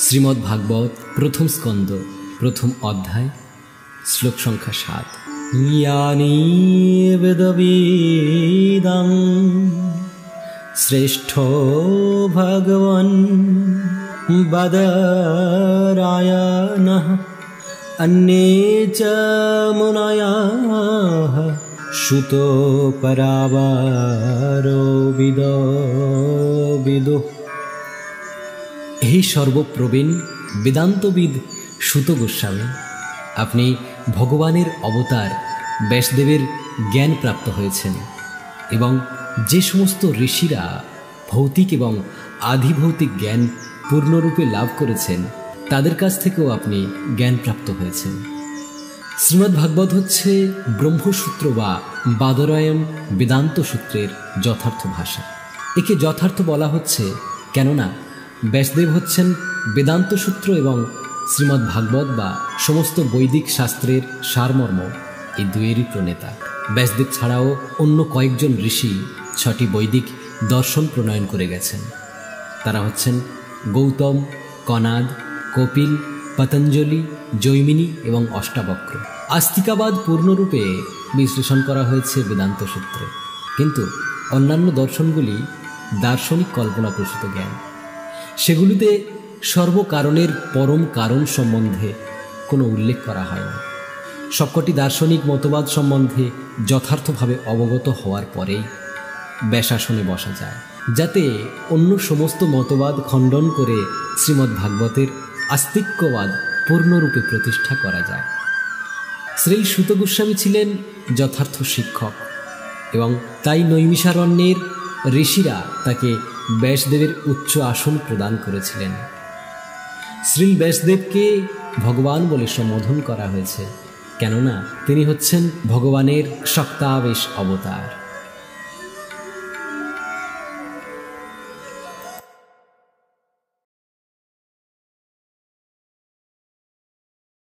শ্রীমদ্ ভাগবত প্রথম স্কন্দ প্রথম অধ্যায় শ্লোক সংখ্যা ৭। ইয়ানি বেদবিদাং শ্রেষ্ঠ ভগবন বাদরায়ণঃ অন্যে চ মুনয়ঃ সুতো পরাবারো বিদুঃ। হে সর্বপ্রবীণ বেদান্তবিদ সুত গোস্বামী, আপনি ভগবানের অবতার ব্যাসদেবের জ্ঞান প্রাপ্ত হয়েছেন এবং যে সমস্ত ঋষিরা ভৌতিক এবং আধিভৌতিক জ্ঞান পূর্ণরূপে লাভ করেছেন তাদের কাছ থেকেও আপনি জ্ঞান প্রাপ্ত হয়েছেন। শ্রীমদ্ ভাগবত হচ্ছে ব্রহ্মসূত্র বা বাদরায়ণ বেদান্ত সূত্রের যথার্থ ভাষা। একে যথার্থ বলা হচ্ছে কেননা ব্যাসদেব হচ্ছেন বেদান্ত সূত্র এবং শ্রীমদ্ ভাগবত বা সমস্ত বৈদিক শাস্ত্রের সারমর্ম এই দুয়েরই প্রণেতা। ব্যাসদেব ছাড়াও অন্য কয়েকজন ঋষি ৬টি বৈদিক দর্শন প্রণয়ন করে গেছেন। তারা হচ্ছেন গৌতম, কনাদ, কপিল, পতঞ্জলি, জৈমিনী এবং অষ্টাবক্র। আস্তিকাবাদ পূর্ণরূপে বিশ্লেষণ করা হয়েছে বেদান্ত সূত্রে, কিন্তু অন্যান্য দর্শনগুলি দার্শনিক কল্পনাপ্রসূত জ্ঞান। সেগুলিতে সর্বকারণের পরম কারণ সম্বন্ধে কোনো উল্লেখ করা হয়নি। সবকটি দার্শনিক মতবাদ সম্বন্ধে যথার্থভাবে অবগত হওয়ার পরেই ব্যাসাসনে বসা যায়, যাতে অন্য সমস্ত মতবাদ খণ্ডন করে শ্রীমদ্ ভাগবতের আস্তিক্যবাদ পূর্ণরূপে প্রতিষ্ঠা করা যায়। শ্রী সুত গোস্বামী ছিলেন যথার্থ শিক্ষক এবং তাই নৈমিষারণ্যের ঋষিরা তাকে ব্যাসদেবের উচ্চ আসন প্রদান করেছিলেন। শ্রী ব্যাসদেবকে ভগবান বলে সম্বোধন করা হয়েছে, কেননা তিনি হচ্ছেন ভগবানের শক্তাবেশ অবতার।